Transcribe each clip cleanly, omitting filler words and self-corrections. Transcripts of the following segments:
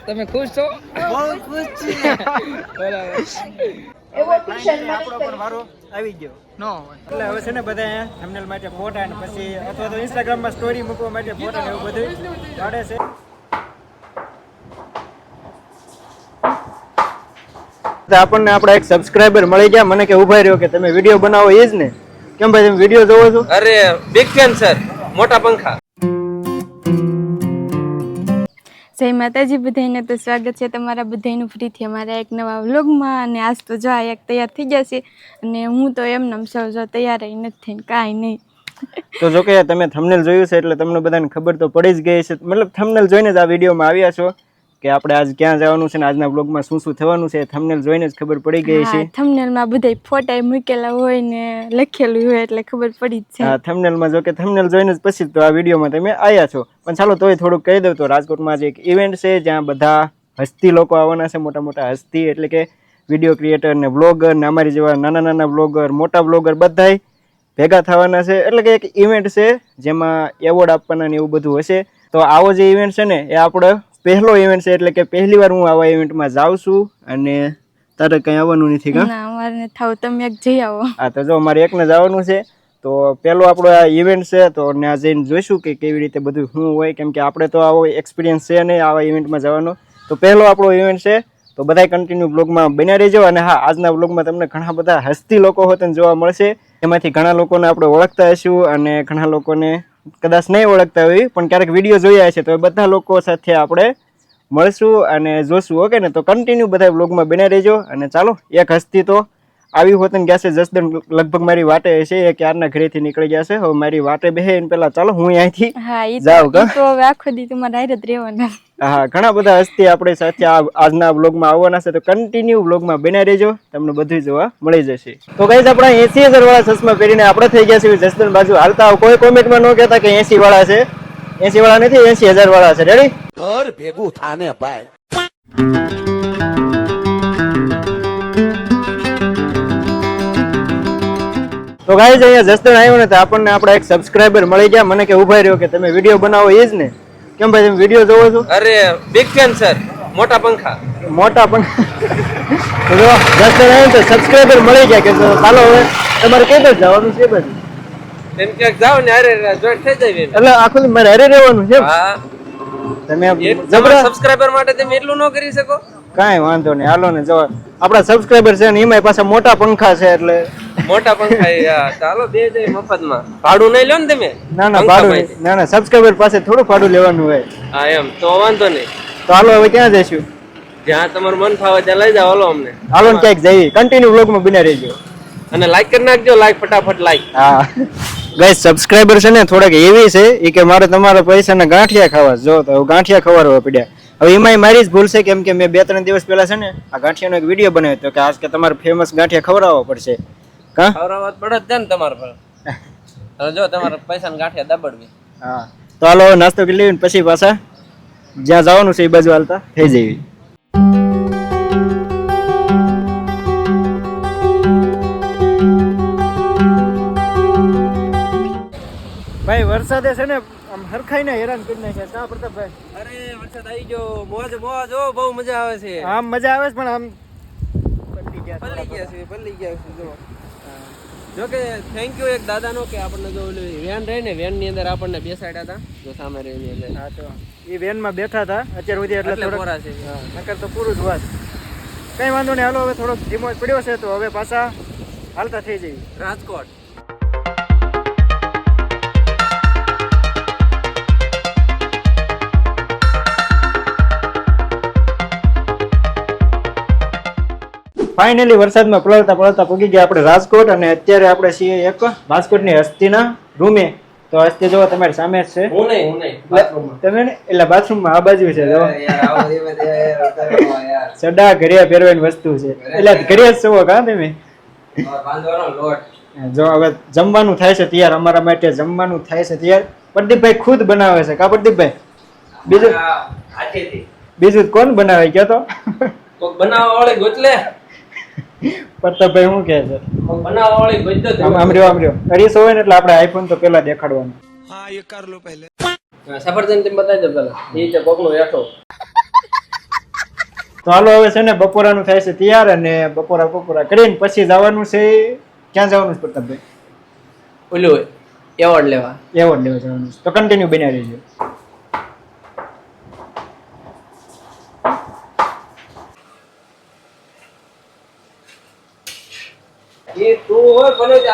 તમે ખુશ છો? બહુ ખુશ છીએ. બરાબર. આપણો પણ વારો આવી ગયો. નો એટલે હવે છે ને બધા થંબનેલ માટે ફોટા અને પછી અથવા તો ઇન્સ્ટાગ્રામમાં સ્ટોરી મૂકવા માટે ફોટા ને એવું બધું કાઢે છે. આપણને આપણા એક સબસ્ક્રાઇબર મળી ગયા. મને કે ઉભા રહ્યો કે તમે વિડીયો બનાવો એ જ ને? કેમ ભાઈ તમે વિડીયો જોવો છો? અરે બિગ ફેન સર, મોટા પંખા. જય માતાજી બધાને. તો સ્વાગત છે તમારા બધાનું ફરીથી અમારા એક નવા વ્લોગમાં. અને આજ તો જો એક તૈયાર થઈ ગયા છે અને હું તો એમને સૌ જો તૈયાર નથી થઈને કાંઈ નહીં. તો જો કે તમે થંબનેલ જોયું છે એટલે તમને બધાને ખબર તો પડી જ ગઈ છે. મતલબ થંબનેલ જોઈને જ આ વિડીયોમાં આવ્યા છો કે આપણે આજ ક્યાં જવાનું છે ને આજના બ્લોગમાં શું શું થવાનું છે. થંબનેલ જોઈને જ ખબર પડી ગઈ છે. થંબનેલમાં બધા ફોટા મૂકેલા હોય ને લખેલું હોય એટલે ખબર પડી જ છે. હા, થંબનેલમાં જો કે થંબનેલ જોઈને જ પછી તો આ વિડીયોમાં તમે આવ્યા છો. પણ ચાલો તોય થોડુંક કહી દઉં તો રાજકોટમાં આજે એક ઇવેન્ટ છે જ્યાં બધા હસ્તી લોકો આવવાના છે. મોટા મોટા હસ્તી એટલે કે વિડીયો ક્રિએટર ને બ્લોગર ને અમારી જેવા નાના નાના બ્લોગર, મોટા બ્લોગર બધાય ભેગા થવાના છે. એટલે કે એક ઇવેન્ટ છે જેમાં એવોર્ડ આપવાના ને એવું બધું હશે. તો આવો જે ઇવેન્ટ છે ને એ આપણો પહેલો ઇવેન્ટ છે. એટલે કે પહેલી વાર હું આવા ઇવેન્ટમાં જાઉં છું. અને તારે કઈ આવવાનું નથી કા? ના, અમારે થાવ તમે એક જઈ આવો. હા, તો જો અમારે એકને જવાનું છે. તો પેલો આપણો આ ઇવેન્ટ છે તો ત્યાં જઈને જોઈશું કે કેવી રીતે બધું શું હોય. કેમ કે આપણે તો આવો એક્સપિરિયન્સ છે નહીં આવા ઇવેન્ટમાં જવાનો. તો પહેલો આપણો ઇવેન્ટ છે. તો બધાય કન્ટિન્યુ બ્લોગમાં બન્યા રહેજો. અને હા, આજના બ્લોગમાં તમને ઘણા બધા હસ્તી લોકો હોતે જોવા મળશે. એમાંથી ઘણા લોકોને આપણે ઓળખતા હશું અને ઘણા લોકોને કદાચ નહીં ઓળખતા હોય પણ ક્યારેક વિડીયો જોયા હશે. તો એ બધા લોકો સાથે આપણે મળશું અને જોશું. ઓકે ને? તો કન્ટિન્યુ બધા બ્લોગમાં બન્યા રહેજો. અને ચાલો, એક હસ્તી તો આવી હોત ને ગયા છે. જસદન લગભગ મારી વાટે છે. એ ક્યારના ઘરેથી નીકળી ગયા છે. હવે મારી વાટે બેહે એને પેલા ચાલો હું અહીંથી જાઉં. તો હવે આખો દી તમારે હારે જ રહેવાના. હા, ઘણા બધા હસ્તી આપણી સાથે આજના બ્લોગમાં આવવાના છે. તો કન્ટિન્યુ બ્લોગમાં બન્યા રહેજો. તમને બધું જોવા મળી જશે. તો ગાઈસ, આપણા 80,000 વાળા ચશ્મા પહેરીને આપણે થઈ ગયા છે જસદન બાજુ હાલતા. કોઈ કોમેન્ટમાં ન કહેતા કે 80 વાળા છે. 80 વાળા નથી, 80,000 વાળા છે. રેડી? ઘર ભેગું થાને ભાઈ. તો ગાઈસ, અહીંયા જસદણ આવ્યો ને તો આપણને આપણા એક સબસ્ક્રાઇબર મળી ગયા. મને કે ઉભા રહ્યો કે તમે વિડીયો બનાવો એ જ ને? કેમ ભાઈ તમે વિડીયો જોવો છો? અરે બિગ ફેન સર, મોટા પંખા. મોટા પણ જો જસદણ આવ્યો તો સબસ્ક્રાઇબર મળી ગયા કે ચાલો હવે તમારે કઈ બાજુ જવાનું છે? બાજુ તેમ ક્યાંક જાવ ને અરે જોઈન્ટ થઈ જાય. એટલે આખું મારે હારે રહેવાનું છે. હા, તમે તમારા સબસ્ક્રાઇબર માટે તમે એટલું ન કરી શકો? કાંઈ વાંધો નહીં, હાલો ને. જો આપણા સબસ્ક્રાઇબર છે ને એમાંય પાછા મોટા પંખા છે. એટલે મોટા પંખા. ચાલો બે જઈ મફતમાં. ભાડું નહીં લો ને તમે? ના ના ભાડું નહીં. ના ના, સબસ્ક્રાઇબર પાસે થોડું ભાડું લેવાનું હોય. હા એમ તો વાંધો નહીં. તો હાલો હવે ક્યાં જઈશું? જ્યાં તમારું મન ફાવે ત્યાં લઈ જાઓ. હાલો અમને. હાલો ને ક્યાંક જઈએ. કન્ટિન્યુ વ્લોગમાં બન્યા રહેજો. અને લાઈક કરી નાખજો. લાઈક ફટાફટ લાઈક. હા ગાઈસ, સબસ્ક્રાઇબર છે ને થોડાક એવી છે એ કે મારે તમારા પૈસાના ગાંઠિયા ખાવા. જો તો ગાંઠિયા ખવડાવવા પડ્યા. હવે એમાંય મારી જ ભૂલ છે. કેમ કે મેં 2-3 દિવસ પહેલા છે ને આ ગાંઠિયાનો એક વિડીયો બનાવ્યો હતો કે આજ કે તમારે ફેમસ ગાંઠિયા ખવડાવવા પડશે. કા ખવડાવવા પડે જ ને તમારે પર. હવે જો તમારે પૈસાના ગાંઠિયા દબડવી. હા, તો હાલો હવે નાસ્તો કરી લેવી પછી પાછા જ્યાં જવાનું છે એ બાજુ હાલતા થઈ જઈએ. ભાઈ વરસાદે છે ને આમ હરખાઈને હેરાન કરી નાખ્યા. કા પ્રતાપભાઈ? અરે વરસાદ આવી ગયો. મોજ મોજ. ઓ બહુ મજા આવે છે. આમ મજા આવે છે પણ આમ પલળી ગયા છે. જો કે થેન્ક યુ એક દાદાનો કે આપણને જો ઓલી વેન રહી ને વેન ની અંદર આપણને બેસાડ્યા હતા. જો સામે રહી એટલે હા, તો એ વેનમાં બેઠા હતા અત્યાર સુધી. એટલે મોરા છે. નકર તો પૂરું જ વાત. કઈ વાંધો નહીં, હાલો હવે થોડોક ધીમો પડ્યો છે તો હવે પાછા હાલતા થઈ જઈએ રાજકોટ. ફાઇનલી વરસાદમાં પલળતા પલળતા પગી ગયા આપણે રાજકોટ. અને અત્યારે આપણે છીએ એક રાજકોટની હસ્તીના રૂમે. તો હસ્તી જોવો તમારી સામે જ છે. હું નહીં તમે ને એટલે બાથરૂમમાં આ બાજુ છે. જો સડા ઘડિયા પહેરવાની વસ્તુ છે. એટલે ઘડિયા જ છો કા તમે? જો હવે જમવાનું થાય છે તૈયાર. અમારા માટે જમવાનું થાય છે તૈયાર. પ્રદીપભાઈ ખુદ બનાવે છે. કા પ્રદીપભાઈ? બીજું કોણ બનાવે કયો તો? બનાવવા વાળી ગોતલે. પ્રતાપભાઈ શું કહે છે? બનાવવા વાળી ગોત દો. આમ રહ્યો 250 હોય ને એટલે આપણે આઈફોન તો પેલા દેખાડવાનું. હા, એ કર લો પહેલે. સફરજન તમે બતાવી દો પેલા એ છે કોકનો હેઠો. તો હાલો હવે છે ને બપોરાનું થાય છે તૈયાર અને બપોરા કરીને પછી જવાનું છે. ક્યાં જવાનું છે પ્રતાપભાઈ? ઓલું એવોર્ડ લેવા. એવોર્ડ લેવા જવાનું છે. તો કન્ટિન્યુ બન્યા રહેજો. એ તું હોય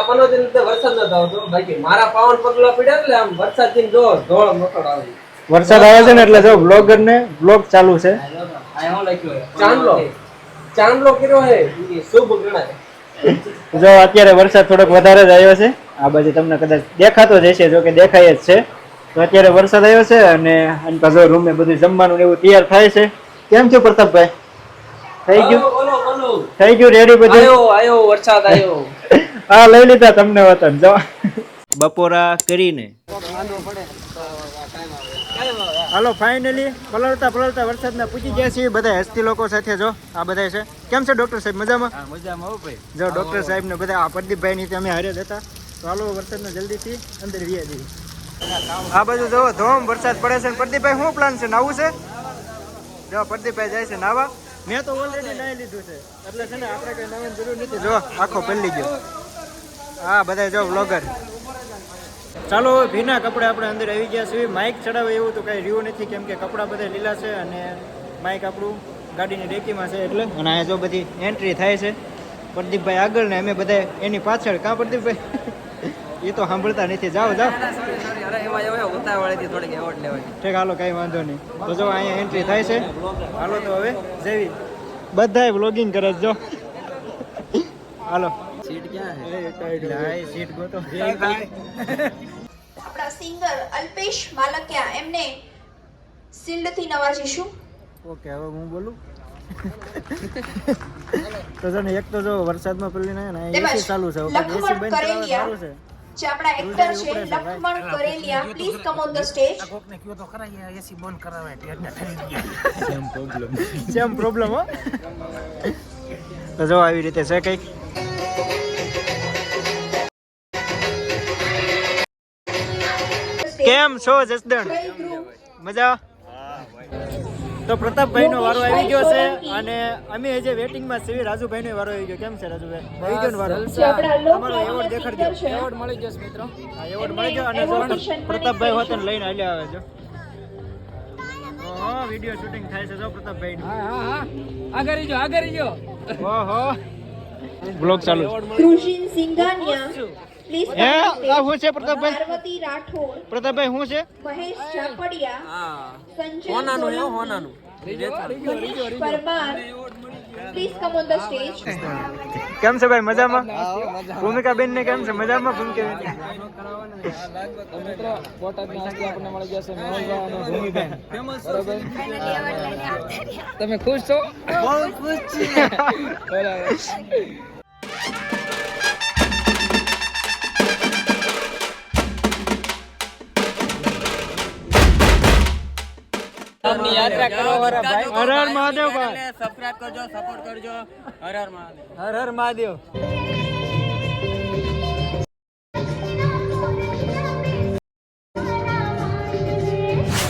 પનોતી ને વરસાદ ન આવતો બાકી મારા પાવન પગલા પડ્યા એટલે આમ વરસાદ થી જો ધોળ મકડ આવે. વરસાદ આવે છે ને એટલે જો બ્લોગર ને બ્લોગ ચાલુ છે. ચાંદલો કર્યો હે ઈ શુભ ગણાય. જો અત્યારે વરસાદ થોડોક વધારે જ આવ્યો છે. આ બાજુ તમને કદાચ દેખાતો જ હશે, જો કે દેખાય જ છે. તો અત્યારે વરસાદ આવ્યો છે અને આની પાછો રૂમે બધું જમવાનું ને એવું તૈયાર થાય છે. કેમ છો પ્રતાપભાઈ? થઈ ગયું રેડી બધું? આયો વરસાદ આયો. હા લઈ લીધા તમને વતન. જો બપોરા કરીને હાલો ફાઇનલી પલળતા વરસાદના પૂછી ગયા છીએ બધા હસ્તી લોકો સાથે. જો આ બધા છે. કેમ છે ડોક્ટર સાહેબ? મજામાં? મજામાં હો ભાઈ. જો ડોક્ટર સાહેબ ને બધા આ પ્રદીપભાઈ ની અમે હારે હતા. તો હાલો વરસાદનો જલ્દીથી અંદર વ્યા જઈએ. આ બાજુ જો ધોમ વરસાદ પડે છે. પ્રદીપભાઈ શું પ્લાન છે? નાવું છે? જો પ્રદીપભાઈ જાય છે નાવા. મેં તો ઓલરેડી નાહી લીધું છે એટલે છે ને આપણે કઈ નાવાની જરૂર નથી. જો આખો પલળી ગયો. હા બધા જો વ્લોગર. ચાલો ભીના કપડા આપણે અંદર આવી ગયા છીએ. માઇક ચડાવે એવું તો કઈ રહ્યું નથી કેમ કે કપડા બધા લીલા છે અને માઇક આપણું ગાડીની ડેકીમાં છે એટલે. અને અહીંયા જો બધી એન્ટ્રી થાય છે. પ્રદીપભાઈ આગળ ને અમે બધા એની પાછળ. કાં પ્રદીપભાઈ? એ તો સાંભળતા નથી. જાઓ ઠીક હાલો કઈ વાંધો નહીં. તો જો અહીંયા એન્ટ્રી થાય છે. હાલો તો હવે જેવી બધાય વ્લોગિંગ કરે છે. જો હાલો સીટ ક્યાં સીટ ગોતો. આપણા સિંગર અલ્પેશ માલકિયા એમને શિલ્ડથી નવાજીશું. ઓકે હવે હું બોલું. તો જો ને એક તો જો વરસાદમાં પેલી ને એસી ચાલુ છે. એસી બંધ કરાવવા સારું છે. જે આપણા એક્ટર છે Laxman Karelia, please come on the stage. Same problem હો. તો જો આવી રીતે છે કઈક. કેમ છો જસદણ? મજા? તો પ્રતાપભાઈ નો વારો આવી ગયો છે અને અમે જે વેટિંગ માં છીએ. રાજુભાઈ નો વારો આવી ગયો. કેમ છે રાજુભાઈ? આવી ગયો ને વારો? તમારો એવોર્ડ દેખાડજો. એવોર્ડ મળી ગયો મિત્રો. હા એવોર્ડ મળી ગયો અને જો પ્રતાપભાઈ હોતન લઈને આલ્યા આવે છે. ઓહો વિડિયો શૂટિંગ થાય છે જો પ્રતાપભાઈ નું. હા આગળ જો. ઓહો બ્લોગ ચાલુ. કૃષિન સિંઘાનિયા પ્લીઝ હે આ શું છે પ્રતાપભાઈ? પાર્વતી રાઠોડ, પ્રતાપભાઈ શું છે? મહેશ ચાપડિયા, હા સંજય હોનાનું હે સોલંકી, હોનાનું. Manish Parmar, please come on the stage. કેમ છે ભાઈ? મજામાં? ભૂમિકા બેન ને કેમ છે? મજામાં ભૂમિકા બેન? તમે ખુશ છો? બહુ ખુશ છીએ. યાત્રા કરો. હર હર મહાદેવ ભાઈ. સબસ્ક્રાઇબ કરજો, સપોર્ટ કરજો. હર હર મહાદેવ. હર હર મહાદેવ.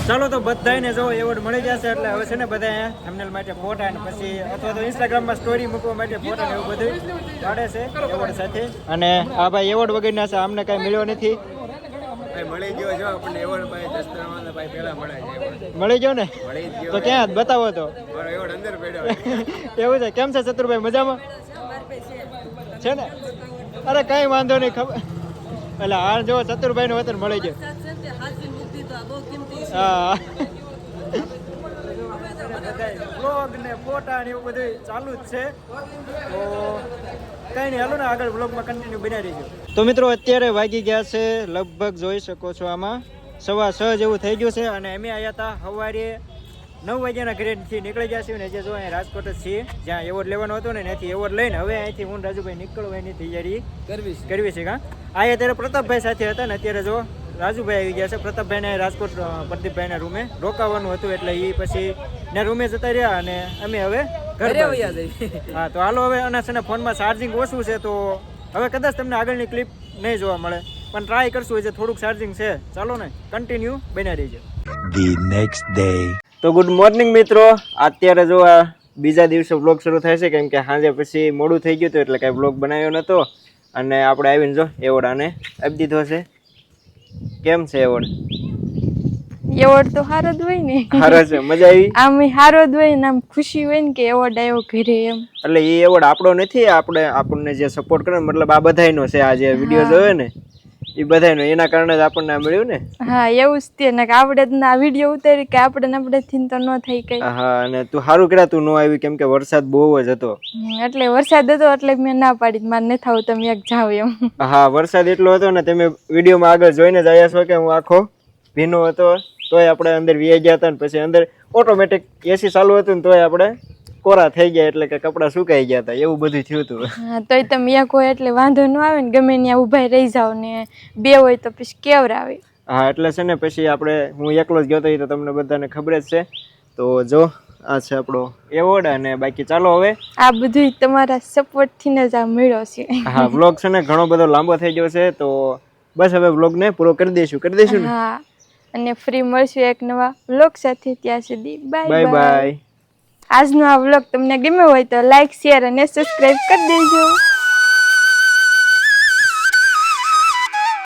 ચાલો તો બધાને જો એવોર્ડ મળી જશે એટલે હવે છે ને બધા થંબનેલ માટે ફોટા અને પછી અથવા તો ઇન્સ્ટાગ્રામમાં સ્ટોરી મૂકવા માટે ફોટા ને એવું બધું કાઢે છે એવોર્ડ સાથે. અને આ ભાઈ એવોર્ડ વગરના છે. અમને કઈ મળ્યો નથી. મળી ગયો જો આપણને એવોર્ડ ભાઈ દસ્તરવાળા ભાઈ પહેલા મળે છે. મળી ગયો ને? મળી ગયો. તો ક્યાં બતાવો તો. મારો એવોર્ડ અંદર પડ્યો. એવું છે? કેમ છે ચતુરભાઈ? મજામાં છે ને? અરે કઈ વાંધો નહીં. ખબર એટલે આ જો ચતુરભાઈ નું વતન મળી ગયું. હા બ્લોગ ને ફોટા ને એવું બધું ચાલુ જ છે. તો કઈ નહીં હાલો ને આગળ બ્લોગમાં કન્ટિન્યુ બનાવી દેજો. તો મિત્રો અત્યારે વાગી ગયા છે લગભગ જોઈ શકો છો આમાં 6:15 જેવું થઈ ગયું છે અને અમે આવ્યા હતા સવારે 9 વાગ્યાના ઘરેથી નીકળી ગયા છીએ ને જે જો અહીંયા રાજકોટ જ છીએ જ્યાં એવોર્ડ લેવાનો હતો ને ત્યાંથી એવોર્ડ લઈને હવે અહીંથી હું રાજુભાઈ નીકળવાની તૈયારી કરવી છે. કાં અહીંયા અત્યારે પ્રતાપભાઈ સાથે હતા ને અત્યારે જો રાજુભાઈ આવી ગયા છે. પ્રતાપભાઈને રાજકોટ પ્રદીપભાઈના રૂમે રોકાવાનું હતું એટલે એ પછી ને રૂમે જતા રહ્યા અને અમે હવે ઘરે વયા જઈએ. હા તો હાલો હવે અને છે ને ફોનમાં ચાર્જિંગ ઓછું છે તો હવે કદાચ તમને આગળની ક્લિપ નહીં જોવા મળે પણ ટ્રાય કરશું હજી થોડુંક ચાર્જિંગ છે. ચાલો ને કન્ટિન્યુ બન્યા રહીજો. The next day. તો ગુડ મોર્નિંગ મિત્રો. અત્યારે જો આ બીજા દિવસે વ્લોગ શરૂ થાય છે કેમ કે સાંજે પછી મોડું થઈ ગયું હતું એટલે કાંઈ વ્લોગ બનાવ્યો નહોતો. અને આપણે આવીને જો એવોર્ડ આને આપી દીધો છે. કેમ છે એવોર્ડ? એવોર્ડ તો સારો જ હોય ને. સારો છે, મજા આવી. આમ સારો જ હોય ને આમ ખુશી હોય ને કે એવોર્ડ આવ્યો ઘરે એમ. એટલે એ એવોર્ડ આપણો નથી, આપણને જે સપોર્ટ કરે મતલબ આ બધાયનો છે. આ જે વિડીયો જોયો ને એ બધાયનો, એના કારણે જ આપણને આ મળ્યું ને. હા એવું જ તે ને કે આપણે જ આ વિડીયો ઉતારી કે આપણેથી તો ન થઈ કઈ. હા અને તું સારું કર્યા તું ન આવી કેમ કે વરસાદ બહુ જ હતો. એટલે વરસાદ હતો એટલે મેં ના પાડી મારે ન થાવ તમે એક જાવ એમ. હા વરસાદ એટલો હતો ને તમે વિડીયોમાં આગળ જોઈને જ આવ્યા છો કે હું આખો ભીનો હતો તોય આપણે અંદર વી ગયા હતા ને પછી અંદર ઓટોમેટિક એસી ચાલુ હતું ને તોય આપણે કોરા થઈ ગયા એટલે કે કપડાં સુકાઈ ગયા હતા એવું બધું થયું હતું. હા તોય તમે એક હોય એટલે વાંધો ન આવે ને ગમે ત્યાં ઊભા રહી જાવ ને બે હોય તો પછી કેવરાવે. હા એટલે છે ને પછી આપણે હું એકલો જ ગયો હતો એ તો તમને બધાને ખબર જ છે. તો જો આ છે આપણો એવોર્ડ અને બાકી ચાલો હવે આ બધું તમારા સપોર્ટથી ને જ આ મળ્યો છે. હા વ્લોગ છે ને ઘણો બધો લાંબો થઈ ગયો છે તો બસ હવે વ્લોગને પૂરો કરી દઈશું ને. હા અને ફ્રી મળશું એક નવા વ્લોગ સાથે. ત્યાં સુધી બાય બાય. આજનો આ વ્લોગ તમને ગમ્યો હોય તો લાઈક શેર અને સબસ્ક્રાઇબ કરી દેજો.